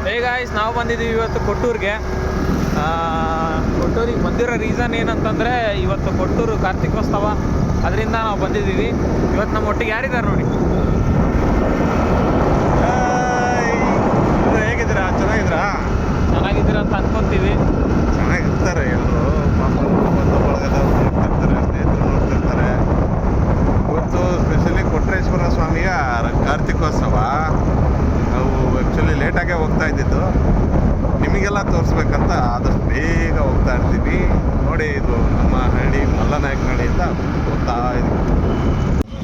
Guys, ನಾವು ಬಂದಿದ್ದೀವಿ ಇವತ್ತು ಕೊಟ್ಟೂರಿಗೆ. ಕೊಟ್ಟೂರಿಗೆ ಬಂದಿರೋ ರೀಸನ್ ಏನಂತಂದರೆ ಇವತ್ತು ಕೊಟ್ಟೂರು ಕಾರ್ತಿಕೋತ್ಸವ, ಅದರಿಂದ ನಾವು ಬಂದಿದ್ದೀವಿ. ಇವತ್ತು ನಮ್ಮ ಒಟ್ಟಿಗೆ ಯಾರಿದ್ದಾರೆ ನೋಡಿ. ಹೇಗಿದ್ದೀರಾ? ಚೆನ್ನಾಗಿದ್ದೀರಾ ಅಂತ ಅನ್ಕೊಂತೀವಿ. ಚೆನ್ನಾಗಿರ್ತಾರೆ ಎಲ್ಲರೂ. ಬಂಧು ಬಳಗದವ್ರು ನೋಡ್ತಿರ್ತಾರೆ, ಸ್ನೇಹಿತರು ನೋಡ್ತಿರ್ತಾರೆ. ಇವತ್ತು ಸ್ಪೆಷಲಿ ಕೊಟ್ರೇಶ್ವರ ಸ್ವಾಮಿಯ ಕಾರ್ತಿಕೋತ್ಸವ. ನಾವು ಆ್ಯಕ್ಚುಲಿ ಲೇಟಾಗೇ ಹೋಗ್ತಾ ಇದ್ದಿದ್ದು, ನಿಮಗೆಲ್ಲ ತೋರಿಸ್ಬೇಕಂತ ಆದಷ್ಟು ಬೇಗ ಹೋಗ್ತಾ ಇರ್ತೀವಿ. ನೋಡಿ, ಇದು ನಮ್ಮ ಹಳ್ಳಿ ಮಲ್ಲನಾಯಕನಹಳ್ಳಿಯಿಂದ ಹೋಗ್ತಾ ಇದ್ದೀವಿ.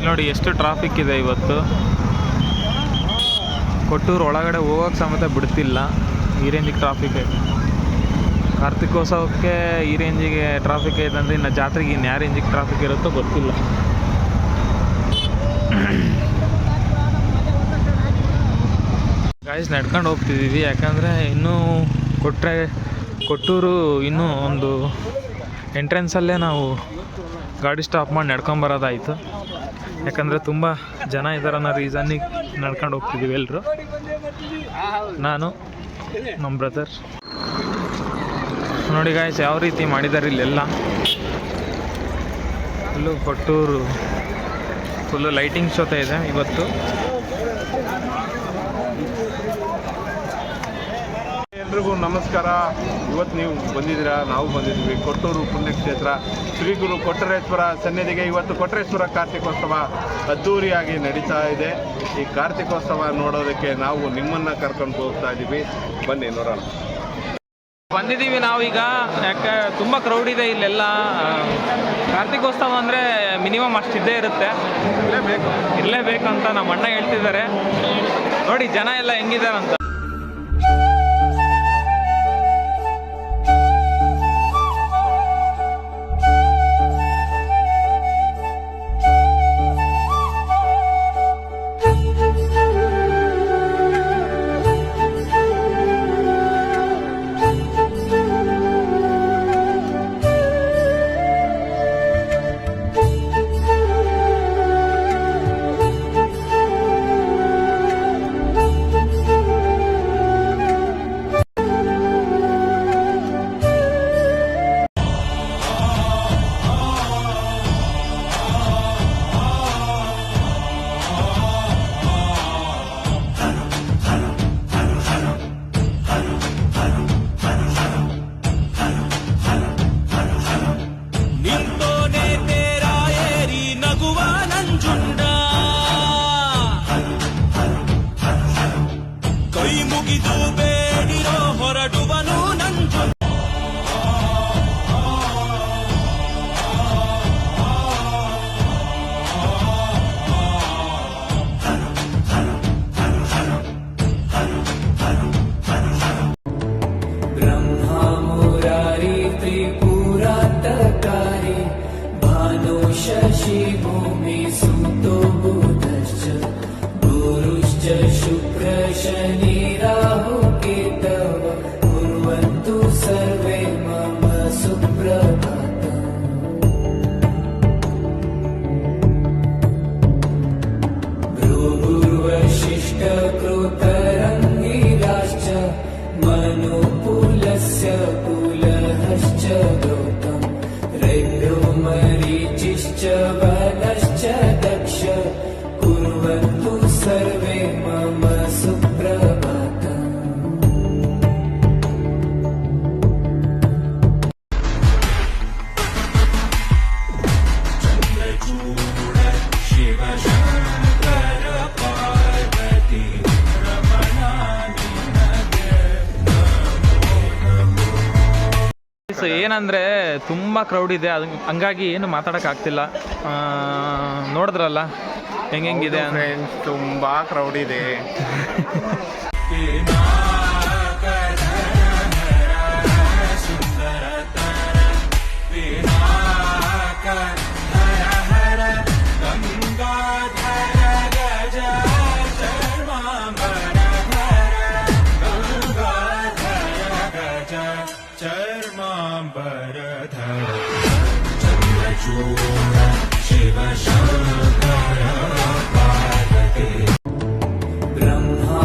ನೋಡಿ ಎಷ್ಟು ಟ್ರಾಫಿಕ್ ಇದೆ ಇವತ್ತು. ಕೊಟ್ಟೂರು ಒಳಗಡೆ ಹೋಗೋಕ್ಕೆ ಸಮೇತ ಬಿಡ್ತಿಲ್ಲ, ಈ ರೇಂಜಿಗೆ ಟ್ರಾಫಿಕ್ ಐತೆ. ಕಾರ್ತಿಕೋತ್ಸವಕ್ಕೆ ಈ ರೇಂಜಿಗೆ ಟ್ರಾಫಿಕ್ ಐತೆ ಅಂದರೆ ಇನ್ನು ಜಾತ್ರೆಗೆ ಇನ್ನು ಯಾವ ರೇಂಜಿಗೆ ಟ್ರಾಫಿಕ್ ಇರುತ್ತೋ ಗೊತ್ತಿಲ್ಲ. ಗಾಯ್ಸ್, ನಡ್ಕೊಂಡು ಹೋಗ್ತಿದ್ದೀವಿ, ಯಾಕಂದರೆ ಇನ್ನೂ ಕೊಟ್ಟೂರು ಇನ್ನೂ ಒಂದು ಎಂಟ್ರೆನ್ಸಲ್ಲೇ ನಾವು ಗಾಡಿ ಸ್ಟಾಪ್ ಮಾಡಿ ನಡ್ಕೊಂಬರೋದಾಯಿತು. ಯಾಕಂದರೆ ತುಂಬ ಜನ ಇದ್ದಾರೆ ಅನ್ನೋ ರೀಸನ್ನಿಗೆ ನಡ್ಕೊಂಡು ಹೋಗ್ತಿದ್ದೀವಿ ಎಲ್ಲರೂ. ನಾನು, ನಮ್ಮ ಬ್ರದರ್. ನೋಡಿ ಗಾಯ್ಸ್, ಯಾವ ರೀತಿ ಮಾಡಿದ್ದಾರೆ ಇಲ್ಲೆಲ್ಲ. ಫುಲ್ಲು ಕೊಟ್ಟೂರು ಫುಲ್ಲು ಲೈಟಿಂಗ್ ಜೊತೆ ಇದೆ ಇವತ್ತು. ಎಲ್ರಿಗೂ ನಮಸ್ಕಾರ. ಇವತ್ತು ನೀವು ಬಂದಿದ್ದೀರಾ, ನಾವು ಬಂದಿದ್ದೀವಿ ಕೊಟ್ಟೂರು ಪುಣ್ಯಕ್ಷೇತ್ರ ಶ್ರೀ ಗುರು ಕೊಟ್ಟರೇಶ್ವರ ಸನ್ನಿಧಿಗೆ. ಇವತ್ತು ಕೊಟ್ಟರೇಶ್ವರ ಕಾರ್ತಿಕೋತ್ಸವ ಅದ್ಧೂರಿಯಾಗಿ ನಡೀತಾ ಇದೆ. ಈ ಕಾರ್ತಿಕೋತ್ಸವ ನೋಡೋದಕ್ಕೆ ನಾವು ನಿಮ್ಮನ್ನು ಕರ್ಕೊಂಡು ಹೋಗ್ತಾ ಇದ್ದೀವಿ. ಬನ್ನಿ ನೋಡೋಣ. ಬಂದಿದ್ದೀವಿ ನಾವೀಗ, ಯಾಕೆ ತುಂಬ ಕ್ರೌಡ್ ಇದೆ ಇಲ್ಲೆಲ್ಲ. ಕಾರ್ತಿಕೋತ್ಸವ ಅಂದರೆ ಮಿನಿಮಮ್ ಅಷ್ಟಿದ್ದೇ ಇರುತ್ತೆ, ಇರಲೇಬೇಕು ಅಂತ ನಮ್ಮ ಅಣ್ಣ ಹೇಳ್ತಿದ್ದಾರೆ. ನೋಡಿ ಜನ ಎಲ್ಲ ಹೆಂಗಿದಾರಂತ. ಏನಂದರೆ ತುಂಬ ಕ್ರೌಡ್ ಇದೆ, ಹಂಗಾಗಿ ಏನು ಮಾತಾಡೋಕ್ಕಾಗ್ತಿಲ್ಲ. ನೋಡಿದ್ರಲ್ಲ ಹೆಂಗಿದೆ ಫ್ರೆಂಡ್ಸ್, ತುಂಬ ಕ್ರೌಡ್ ಇದೆ. ब्रह्मा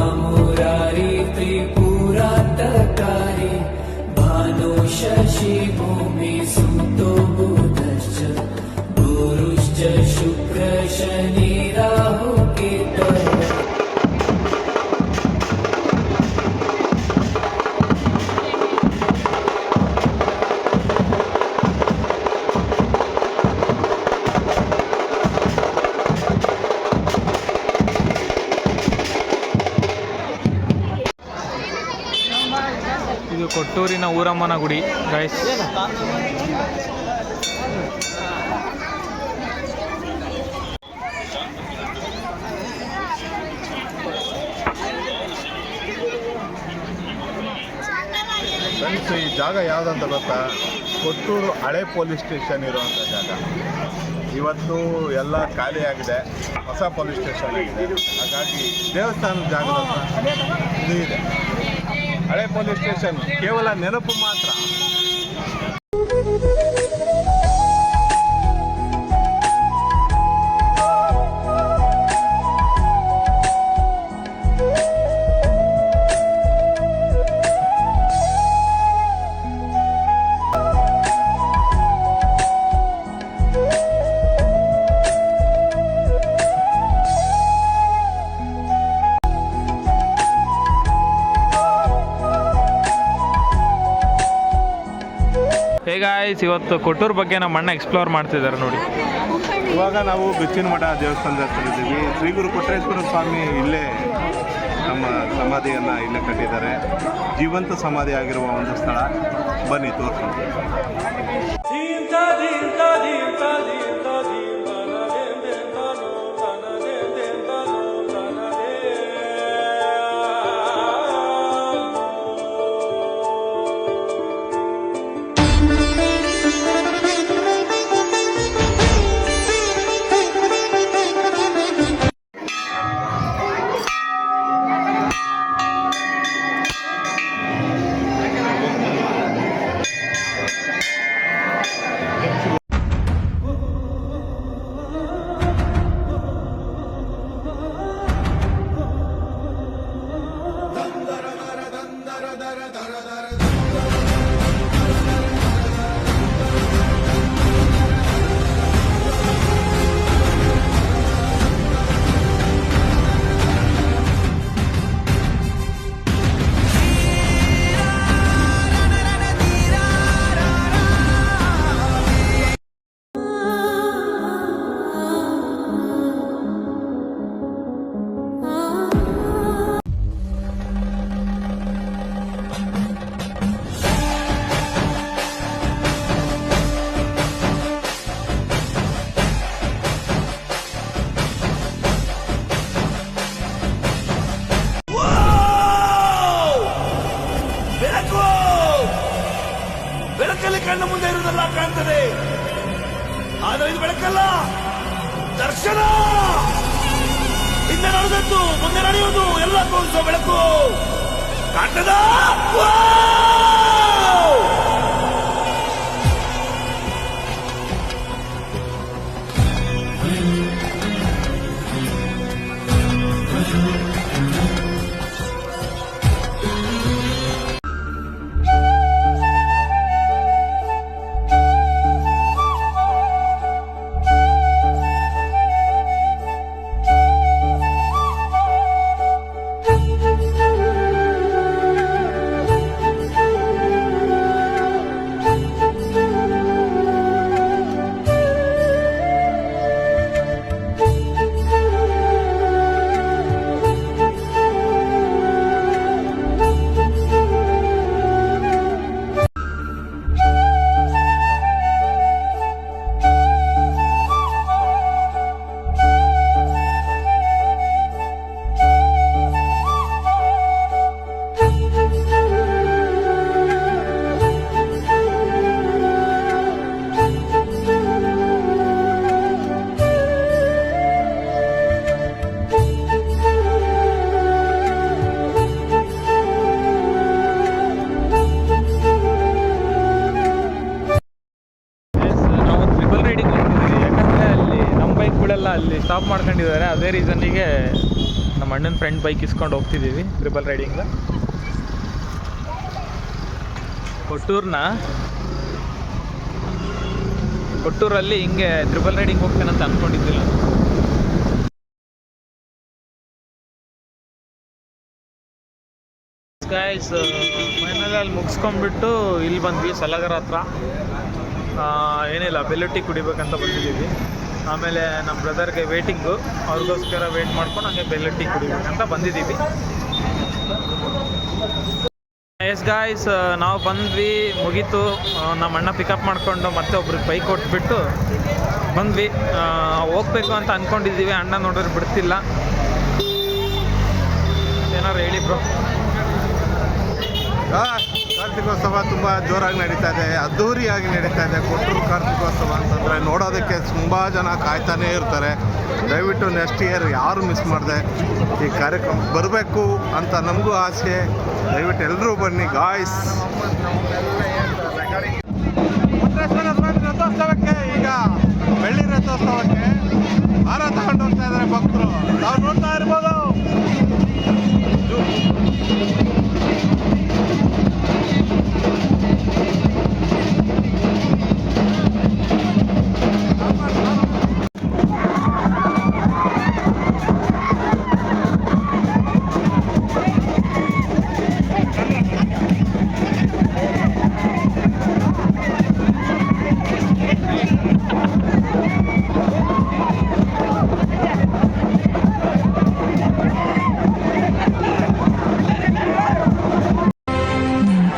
ಕೊಟ್ಟೂರಿನ ಊರಮ್ಮನ ಗುಡಿ ಗೈಸ್. ಫ್ರೆಂಡ್ಸ್, ಈ ಜಾಗ ಯಾವುದಂತ ಗೊತ್ತಾ? ಕೊಟ್ಟೂರು ಹಳೆ ಪೊಲೀಸ್ ಸ್ಟೇಷನ್ ಇರುವಂಥ ಜಾಗ. ಇವತ್ತು ಎಲ್ಲ ಖಾಲಿಯಾಗಿದೆ, ಹೊಸ ಪೊಲೀಸ್ ಸ್ಟೇಷನ್ ಆಗಿದೆ. ಹಾಗಾಗಿ ದೇವಸ್ಥಾನದ ಜಾಗದ ಹತ್ರ ಇದು ಇದೆ. ಹಳೆ ಪೊಲೀಸ್ ಸ್ಟೇಷನ್ ಕೇವಲ ನೆನಪು ಮಾತ್ರ. ಗಾಯ್ಸ್, ಇವತ್ತು ಕೊಟ್ಟೂರು ಬಗ್ಗೆ ನಮ್ಮ ಅಣ್ಣ ಎಕ್ಸ್ಪ್ಲೋರ್ ಮಾಡ್ತಿದ್ದಾರೆ ನೋಡಿ. ಇವಾಗ ನಾವು ಬೆಚ್ಚಿನ ಮಠ ದೇವಸ್ಥಾನದ ಹತ್ರ ಇದ್ದೀವಿ. ಶ್ರೀ ಗುರು ಕೊಟ್ರೇಶ್ವರ ಸ್ವಾಮಿ ಇಲ್ಲೇ ನಮ್ಮ ಸಮಾಧಿಯನ್ನು ಇಲ್ಲೇ ಕಟ್ಟಿದ್ದಾರೆ. ಜೀವಂತ ಸಮಾಧಿ ಆಗಿರುವ ಒಂದು ಸ್ಥಳ. ಬನ್ನಿ ತೋರಿಸ್ತೀನಿ. ಬೆಳಕಲ್ಲಿ ಕಣ್ಣ ಮುಂದೆ ಇರುವುದೆಲ್ಲ ಕಾಣ್ತದೆ, ಆದರೆ ಇದು ಬೆಳಕಲ್ಲ, ದರ್ಶನ. ಹಿಂದೆ ನಡೆದದ್ದು ಮುಂದೆ ನಡೆಯುವುದು ಎಲ್ಲ ತೋರಿಸೋ ಬೆಳಕು ಕಾಣ್ತದ. ಅಲ್ಲಿ ಸ್ಟಾಪ್ ಮಾಡ್ಕೊಂಡಿದ್ದಾರೆ. ಅದೇ ರೀಸನ್ನಿಗೆ ನಮ್ಮ ಅಣ್ಣನ ಫ್ರೆಂಡ್ ಬೈಕ್ ಇಸ್ಕೊಂಡು ಹೋಗ್ತಿದ್ದೀವಿ ಟ್ರಿಬಲ್ ರೈಡಿಂಗ್. ಕೊಟ್ಟೂರಲ್ಲಿ ಹಿಂಗೆ ಟ್ರಿಬಲ್ ರೈಡಿಂಗ್ ಹೋಗ್ತೇನಂತ ಅಂದ್ಕೊಂಡಿದ್ದಿಲ್ಲ. ಗೈಸ್, ಫೈನಲ್ ಅಲ್ಲಿ ಮುಗಿಸ್ಕೊಂಡ್ಬಿಟ್ಟು ಇಲ್ಲಿ ಬಂದ್ವಿ ಸಲಗರ ಹತ್ರ. ಏನಿಲ್ಲ, ಬೆಲ್ಲುಟ್ಟಿ ಕುಡಿಬೇಕಂತ ಬಂದಿದ್ದೀವಿ. ಆಮೇಲೆ ನಮ್ಮ ಬ್ರದರ್ಗೆ ವೇಟಿಂಗು, ಅವ್ರಿಗೋಸ್ಕರ ವೇಟ್ ಮಾಡ್ಕೊಂಡು ಹಂಗೆ ಬೆಲ್ಲುಟ್ಟಿ ಕುಡಿಬೇಕಂತ ಬಂದಿದ್ದೀವಿ. ಎಸ್ ಗಾಯ್ಸ್, ನಾವು ಬಂದ್ವಿ, ಮುಗೀತು. ನಮ್ಮ ಅಣ್ಣ ಪಿಕಪ್ ಮಾಡಿಕೊಂಡು ಮತ್ತೆ ಒಬ್ರಿಗೆ ಬೈಕ್ ಕೊಟ್ಬಿಟ್ಟು ಬಂದ್ವಿ. ಹೋಗ್ಬೇಕು ಅಂತ ಅಂದ್ಕೊಂಡಿದ್ದೀವಿ, ಅಣ್ಣ ನೋಡಿದ್ರೆ ಬಿಡ್ತಿಲ್ಲ. ಏನಾರು ಹೇಳಿ ಬ್ರೋ. ಕಾರ್ತಿಕೋತ್ಸವ ತುಂಬ ಜೋರಾಗಿ ನಡೀತಾ ಇದೆ, ಅದ್ಧೂರಿಯಾಗಿ ನಡೀತಾ ಇದೆ. ಕೊಟ್ಟೂರು ಕಾರ್ತಿಕೋತ್ಸವ ಅಂತಂದರೆ ನೋಡೋದಕ್ಕೆ ತುಂಬ ಜನ ಕಾಯ್ತಾನೇ ಇರ್ತಾರೆ. ದಯವಿಟ್ಟು ನೆಕ್ಸ್ಟ್ ಇಯರ್ ಯಾರು ಮಿಸ್ ಮಾಡಿದೆ ಈ ಕಾರ್ಯಕ್ರಮ ಬರಬೇಕು ಅಂತ ನಮಗೂ ಆಸೆ. ದಯವಿಟ್ಟು ಎಲ್ಲರೂ ಬನ್ನಿ ಗಾಯ್ಸ್. ರಥೋತ್ಸವಕ್ಕೆ ಈಗ ಬೆಳ್ಳಿ ರಥೋತ್ಸವಕ್ಕೆ ಹಾರ ತಗೊಂಡು ಹೋಗ್ತಾ ಇದ್ದಾರೆ ಭಕ್ತರು. ನಾವು ನೋಡ್ತಾ ಇರ್ಬೋದು.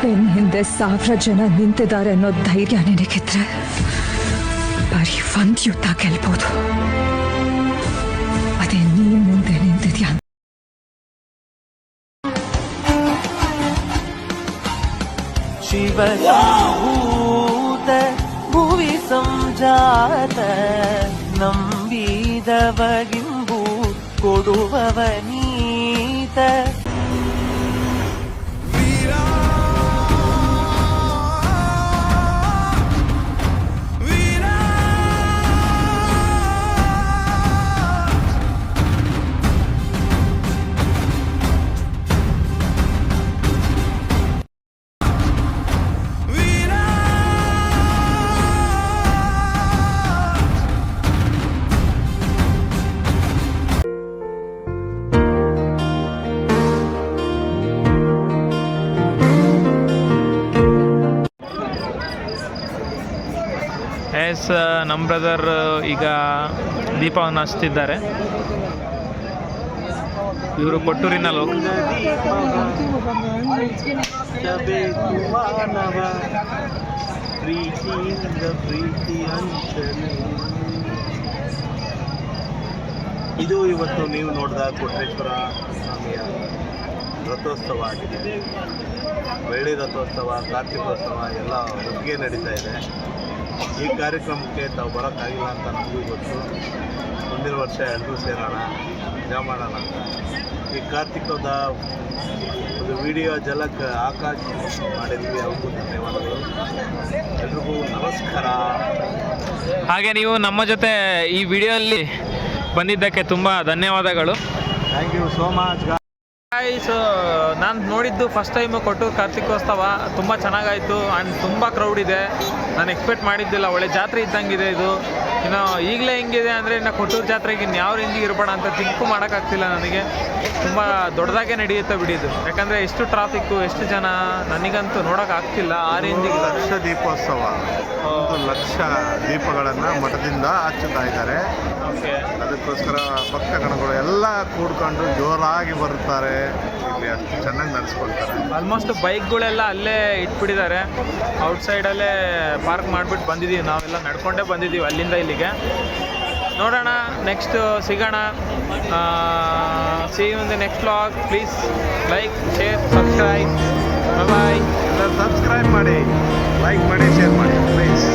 ಬೆನ್ನ ಹಿಂದೆ 1000 ಜನ ನಿಂತಿದ್ದಾರೆ ಅನ್ನೋ ಧೈರ್ಯ ನಿನಗಿದ್ರೆ ಬರೀ ಒಂದ್ ಯುದ್ಧ ಗೆಲ್ಬೋದು. ಅದೇ ನೀನ್ ಮುಂದೆ ನಿಂತಿದ್ಯಾ. ಶಿವಭೂತ ಭುವಿ ಸಂಜಾತ ನಂಬಿದವಗಿಂಬು ಕೊಡುವವ ನೀತ. ಎಸ್, ನಮ್ಮ ಬ್ರದರ್ ಈಗ ದೀಪವನ್ನು ಹಚ್ತಿದ್ದಾರೆ. ಇವರು ಕೊಟ್ಟೂರಿನಲ್ಲಿ ಇದು ಇವತ್ತು ನೀವು ನೋಡಿದ ಕೊಟ್ರೇಶ್ವರ ಸ್ವಾಮಿಯ ರಥೋತ್ಸವ ಆಗಿದೆ. ಬೆಳ್ಳಿ ರಥೋತ್ಸವ, ಕಾರ್ತಿಕೋತ್ಸವ ಎಲ್ಲ ಒಟ್ಟಿಗೆ ನಡೀತಾ ಇದೆ. ಈ ಕಾರ್ಯಕ್ರಮಕ್ಕೆ ತಾವು ಬರೋಕ್ಕಾಗಿಲ್ಲ ಅಂತ ನಮಗೂ ಗೊತ್ತು. ಮುಂದಿನ ವರ್ಷ ಎಲ್ಲರೂ ಸೇರೋಣ, ಮಜಾ ಮಾಡೋಣ ಅಂತ. ಈ ಕಾರ್ತಿಕದ ಒಂದು ವಿಡಿಯೋ ಜಲಕ್ ಆಕಾಶ್ ಮಾಡಿದ್ವಿ, ಅವ್ರಿಗೂ ಧನ್ಯವಾದಗಳು. ಎಲ್ರಿಗೂ ನಮಸ್ಕಾರ. ಹಾಗೆ ನೀವು ನಮ್ಮ ಜೊತೆ ಈ ವಿಡಿಯೋಲ್ಲಿ ಬಂದಿದ್ದಕ್ಕೆ ತುಂಬ ಧನ್ಯವಾದಗಳು. Thank you so much. Guys, ನಾನು ನೋಡಿದ್ದು ಫಸ್ಟ್ ಟೈಮು ಕೊಟ್ಟೂರು ಕಾರ್ತಿಕೋತ್ಸವ. ತುಂಬ ಚೆನ್ನಾಗಾಯಿತು ಆ್ಯಂಡ್ ತುಂಬ ಕ್ರೌಡ್ ಇದೆ. ನಾನು ಎಕ್ಸ್ಪೆಕ್ಟ್ ಮಾಡಿದ್ದಿಲ್ಲ. ಒಳ್ಳೆ ಜಾತ್ರೆ ಇದ್ದಂಗಿದೆ ಇದು. ಇನ್ನು ಈಗಲೇ ಹಿಂಗಿದೆ ಅಂದರೆ ಇನ್ನು ಕೊಟ್ಟೂರು ಜಾತ್ರೆಗೆ ಇನ್ಯಾವ ರೇಂಜಿಗೆ ಇರಬೇಡ ಅಂತ ಥಿಂಕು ಮಾಡೋಕ್ಕಾಗ್ತಿಲ್ಲ ನನಗೆ. ತುಂಬ ದೊಡ್ಡದಾಗೆ ನಡೆಯುತ್ತೆ ಬಿಡಿದು. ಯಾಕಂದರೆ ಎಷ್ಟು ಟ್ರಾಫಿಕ್ಕು, ಎಷ್ಟು ಜನ, ನನಗಂತೂ ನೋಡೋಕ್ಕಾಗ್ತಿಲ್ಲ ಆ ರೇಂಜಿಗೆ. ಲಕ್ಷ ದೀಪೋತ್ಸವ, 1 ಲಕ್ಷ ದೀಪಗಳನ್ನು ಮಠದಿಂದ ಹಚ್ಚುತ್ತಾ ಇದ್ದಾರೆ. ಓಕೆ, ಅದಕ್ಕೋಸ್ಕರ ಭಕ್ತಗಣಗಳು ಎಲ್ಲ ಕೂಡ್ಕೊಂಡು ಜೋರಾಗಿ ಬರುತ್ತಾರೆ. ಇಲ್ಲಿ ಅಷ್ಟು ಚೆನ್ನಾಗಿ ನಡೆಸ್ಕೊಳ್ತಾರೆ. ಆಲ್ಮೋಸ್ಟ್ ಬೈಕ್ಗಳೆಲ್ಲ ಅಲ್ಲೇ ಇಟ್ಬಿಟ್ಟಿದ್ದಾರೆ. ಔಟ್ಸೈಡಲ್ಲೇ ಪಾರ್ಕ್ ಮಾಡಿಬಿಟ್ಟು ಬಂದಿದ್ದೀವಿ. ನಾವೆಲ್ಲ ನಡ್ಕೊಂಡೇ ಬಂದಿದ್ದೀವಿ ಅಲ್ಲಿಂದ ಇಲ್ಲಿಗೆ. ನೋಡೋಣ, ನೆಕ್ಸ್ಟ್ ಸಿಗೋಣ. See you in the next vlog. Please like, share, subscribe. Bye. Subscribe ಮಾಡಿ, ಲೈಕ್ ಮಾಡಿ, ಶೇರ್ ಮಾಡಿ ಪ್ಲೀಸ್.